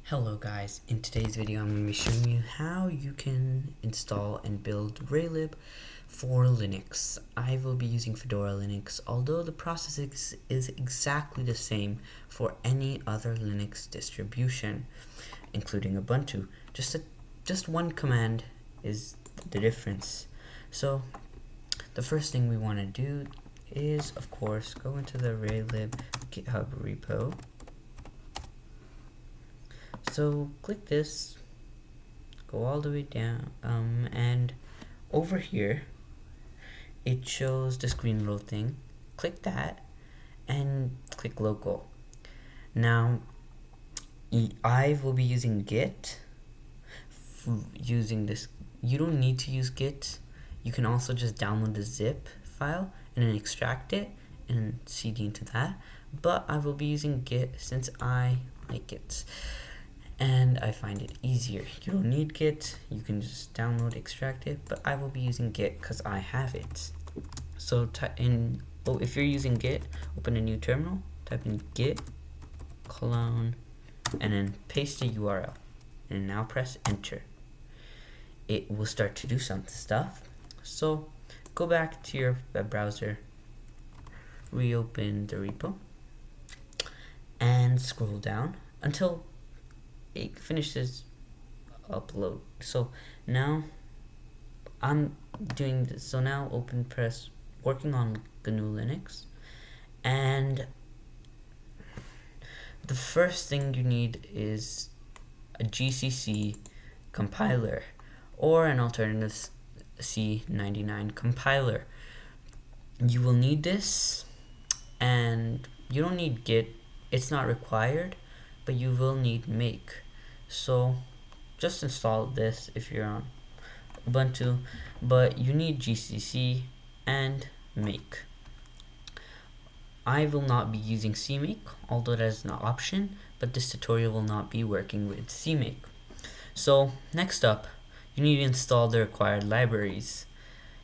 Hello guys, in today's video I'm going to be showing you how you can install and build raylib for Linux. I will be using Fedora Linux, although the process is exactly the same for any other Linux distribution, including Ubuntu. Just one command is the difference. So the first thing we want to do is, of course, go into the raylib GitHub repo. So click this, go all the way down, and over here it shows the screen little thing. Click that and click local. Now I will be using Git. Using this, you don't need to use Git. You can also just download the zip file and then extract it and cd into that. But I will be using Git since I like it and I find it easier. You don't need Git, you can just download, extract it, but I will be using Git because I have it. So if you're using Git, open a new terminal, type in git clone, and then paste the URL, and now press enter. It will start to do some stuff. So go back to your web browser, reopen the repo, and scroll down until it finishes upload. So now I'm doing this. So now press working on GNU Linux, and the first thing you need is a GCC compiler or an alternative C99 compiler. You will need this, and you don't need Git, it's not required, but you will need make. So just install this if you're on Ubuntu, but you need GCC and make. I will not be using CMake, although that is an option, but this tutorial will not be working with CMake. So next up, you need to install the required libraries.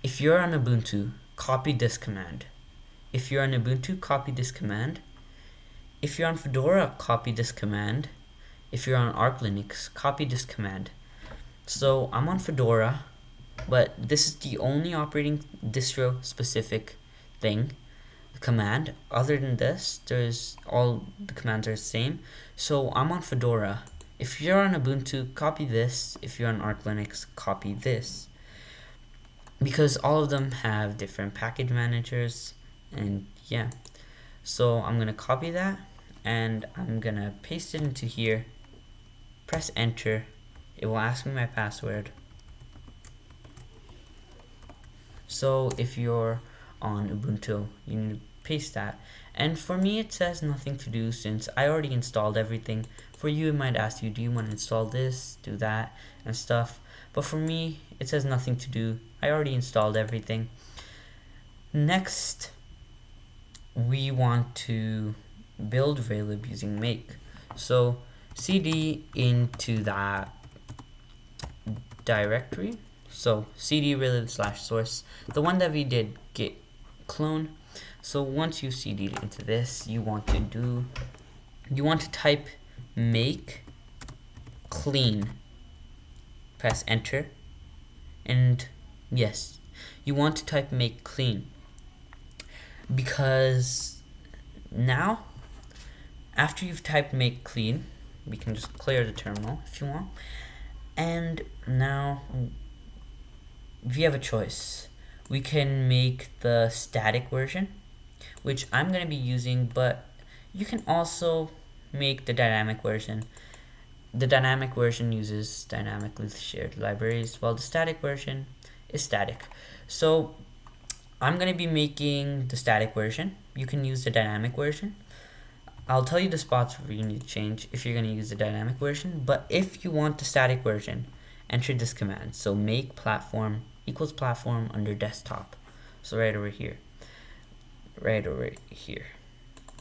If you're on Ubuntu, copy this command. If you're on Ubuntu, copy this command. If you're on Fedora, copy this command. If you're on Arch Linux, copy this command. So I'm on Fedora, but this is the only operating distro specific command. Other than this, all the commands are the same. So I'm on Fedora. If you're on Ubuntu, copy this. If you're on Arch Linux, copy this. Because all of them have different package managers, and yeah. So I'm gonna copy that, and I'm gonna paste it into here. Press enter. It will ask me my password. So if you're on Ubuntu, you need to paste that. And for me, it says nothing to do since I already installed everything. For you, it might ask you, do you want to install this, do that, and stuff. But for me, it says nothing to do. I already installed everything. Next, we want to build raylib using make. So cd into that directory. So cd raylib /source, the one that we did git clone. So once you cd into this, you want to type make clean. Press enter, and yes, you want to type make clean, because now after you've typed make clean, we can just clear the terminal if you want. And now we have a choice. We can make the static version, which I'm going to be using, but you can also make the dynamic version. The dynamic version uses dynamically shared libraries, while the static version is static. So I'm going to be making the static version. You can use the dynamic version. I'll tell you the spots where you need to change if you're going to use the dynamic version, but if you want the static version, enter this command. So make platform equals platform under desktop. So right over here.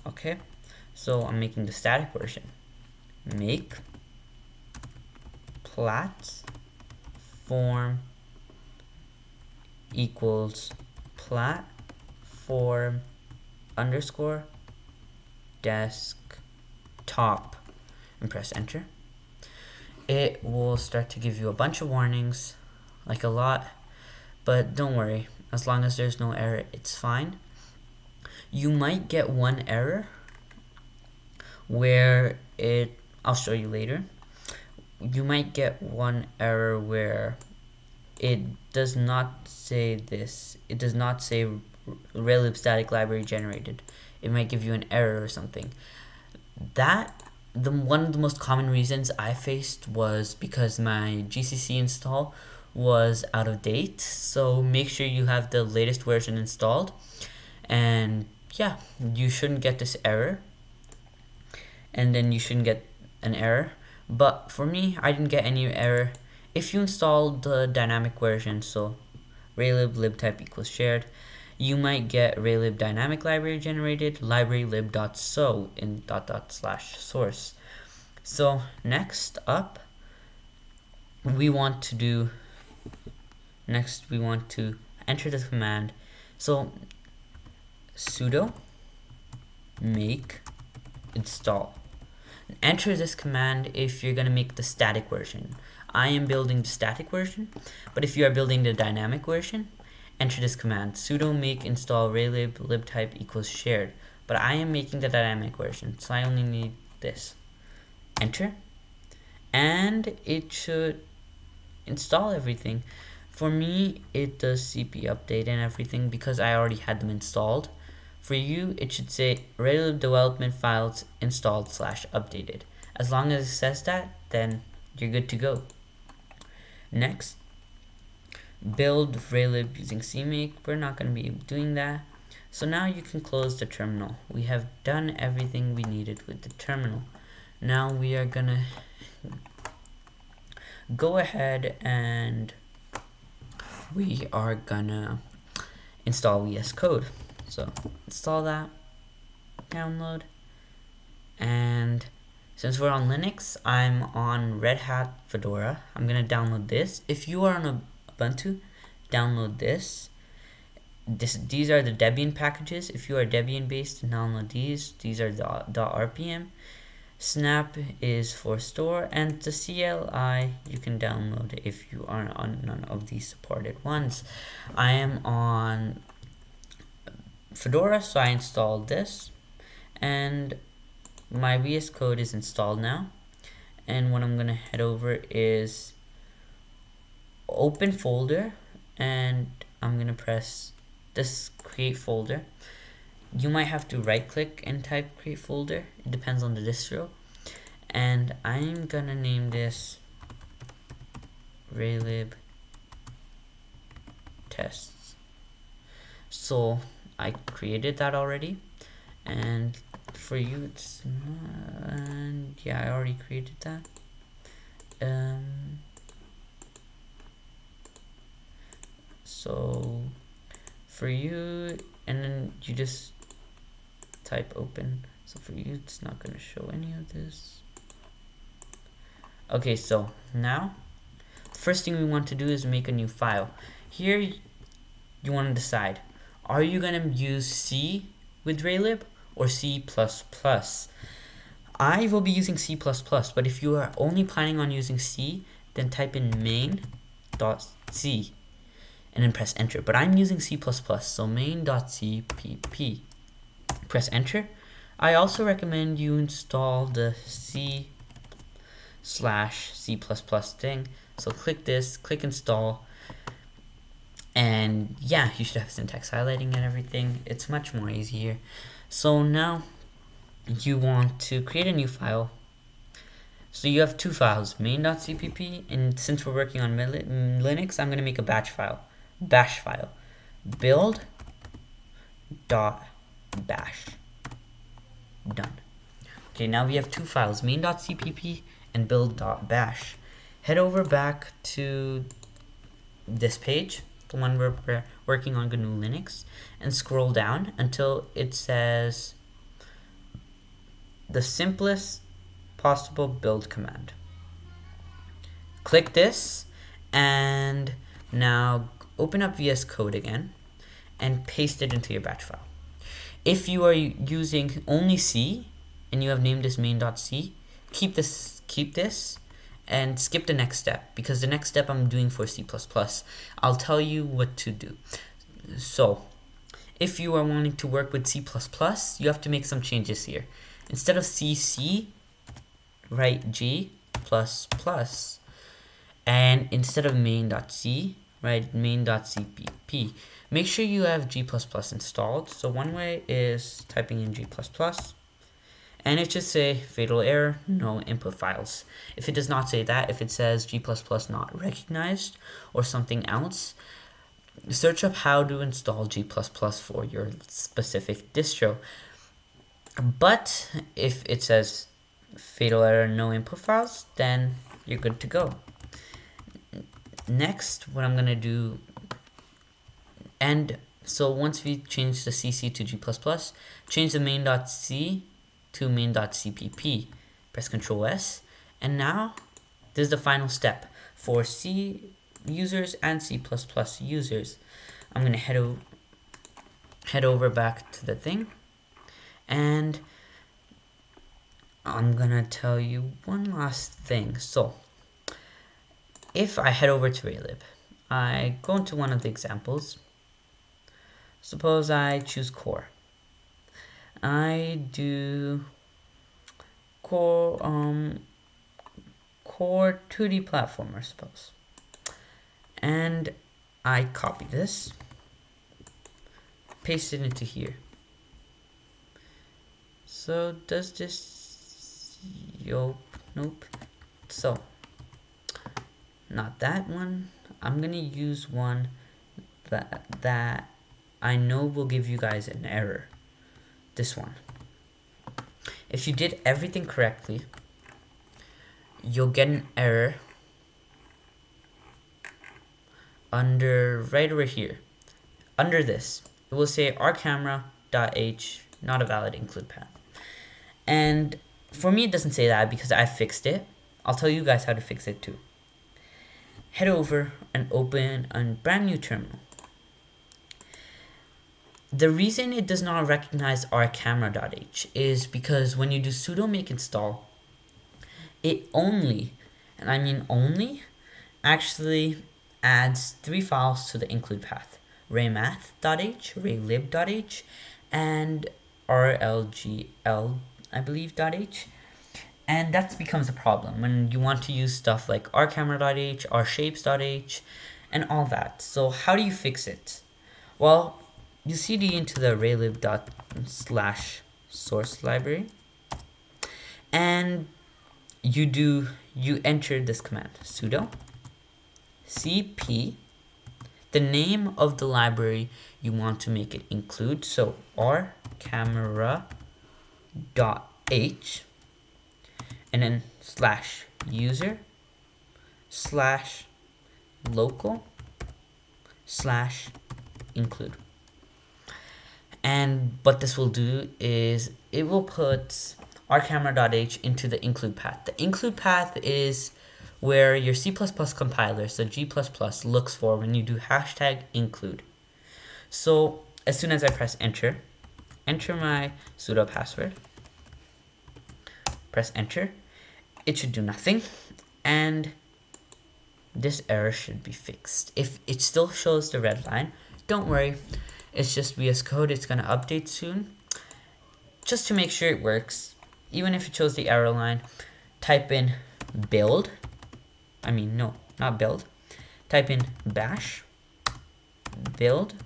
Okay, so I'm making the static version. Make platform equals platform underscore desktop, and press enter. it will start to give you a bunch of warnings, like a lot, but don't worry, as long as there's no error, it's fine. You might get one error where I'll show you later. You might get one error where it does not say this. It does not say raylib static library generated. It might give you an error or something. One of the most common reasons I faced was because my GCC install was out of date. So make sure you have the latest version installed, and yeah, you shouldn't get this error, and then you shouldn't get an error. But for me, I didn't get any error. If you installed the dynamic version, so raylib libtype equals shared, you might get raylib dynamic library generated library lib.so in /source. So next up, we want to enter the command. So sudo make install. Enter this command if you're going to make the static version. I am building the static version, but if you are building the dynamic version, enter this command, sudo make install raylib libtype equals shared. But I am making the dynamic version, so I only need this. Enter, and it should install everything. For me, it does CP update and everything because I already had them installed. For you, it should say raylib development files installed /updated. As long as it says that, then you're good to go. Next, build raylib using CMake. We're not going to be doing that. So now you can close the terminal. We have done everything we needed with the terminal. Now we are going to go ahead and we are going to install VScode. So install that, download, and since we're on Linux, I'm on Red Hat Fedora. I'm going to download this. If you are on Ubuntu, download this. These are the Debian packages. If you are Debian based, download these. These are the .rpm. Snap is for store, and the CLI you can download if you are on none of these supported ones. I am on Fedora, so I installed this, and my VS Code is installed now. And what I'm gonna head over is open folder, and I'm gonna press this create folder. You might have to right click and type create folder, it depends on the distro, and I'm gonna name this raylib tests. So I created that already, and for you it's not, and yeah, I already created that. So for you, and then you just type open. So for you, it's not going to show any of this. Okay, so now the first thing we want to do is make a new file. Here you want to decide, are you going to use C with raylib or C++? I will be using C++, but if you are only planning on using C, then type in main.c and then press enter. But I'm using C++, so main.cpp. Press enter. I also recommend you install the C/C++ thing. So click this, click install, and yeah, you should have syntax highlighting and everything. It's much more easier. So now you want to create a new file. So you have two files, main.cpp, and since we're working on Linux, I'm going to make a bash file, build.bash. Done. Okay, now we have two files, main.cpp and build.bash. Head over back to this page, the one where we're working on GNU Linux, and scroll down until it says the simplest possible build command. Click this, and now open up VS Code again and paste it into your batch file. If you are using only C and you have named this main.c, keep this and skip the next step, because the next step I'm doing for C++. I'll tell you what to do. So if you are wanting to work with C++, you have to make some changes here. Instead of CC, write G++, and instead of main.c, write main.cpp. Make sure you have G++ installed. So one way is typing in G++, and it should say fatal error, no input files. If it does not say that, if it says G++ not recognized or something else, search up how to install G++ for your specific distro. But if it says fatal error, no input files, then you're good to go. Next, what I'm gonna do, and so once we change the CC to G++, change the main.c to main.cpp, press Ctrl S, and now this is the final step for C users and C++ users. I'm gonna head over back to the thing, and I'm gonna tell you one last thing. So if I head over to raylib, I go into one of the examples. Suppose I choose core. I do core 2D platformer, suppose. And I copy this, paste it into here. So does this, nope. So not that one. I'm gonna use one that I know will give you guys an error. This one. If you did everything correctly, you'll get an error under right over here. Under this, it will say rcamera.h not a valid include path. And for me, it doesn't say that because I fixed it. I'll tell you guys how to fix it too. Head over and open a brand new terminal. The reason it does not recognize rcamera.h is because when you do sudo make install, it only, and I mean only, actually adds 3 files to the include path: raymath.h, raylib.h, and rlgl, I believe, .h. And that becomes a problem when you want to use stuff like rcamera.h, rshapes.h, and all that. So how do you fix it? Well, you cd into the raylib./source library, and you enter this command: sudo cp, the name of the library you want to make it include, so rcamera.h, and then /user/local/include. And what this will do is it will put rcamera.h into the include path. The include path is where your C++ compiler, so G++, looks for when you do #include. So as soon as I press enter my sudo password, press enter, it should do nothing, and this error should be fixed. If it still shows the red line, don't worry, it's just VScode. It's going to update soon. Just to make sure it works, even if it shows the error line, type in build. Type in bash build.bash.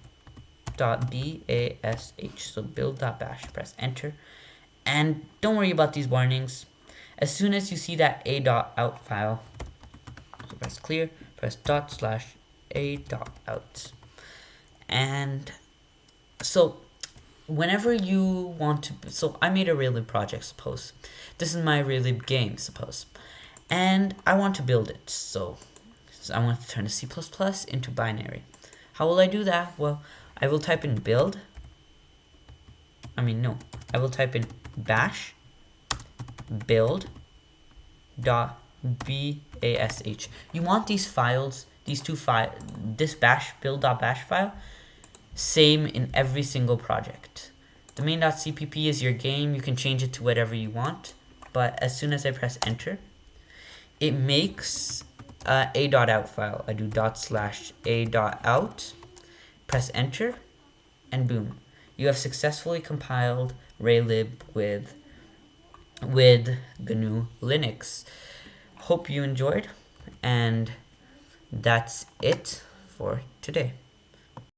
So build.bash. Press enter. And don't worry about these warnings. As soon as you see that a.out file, so press clear, press ./a.out. And so whenever you want to, so I made a raylib project, suppose. This is my raylib game, suppose. And I want to build it. So I want to turn the C++ into binary. How will I do that? Well, I will type in build. I will type in bash build.bash. You want these files, this bash build.bash file, same in every single project. The main.cpp is your game. You can change it to whatever you want. But as soon as I press enter, it makes a.out file. I do ./a.out, press enter, and boom, you have successfully compiled raylib with GNU Linux. Hope you enjoyed, and that's it for today.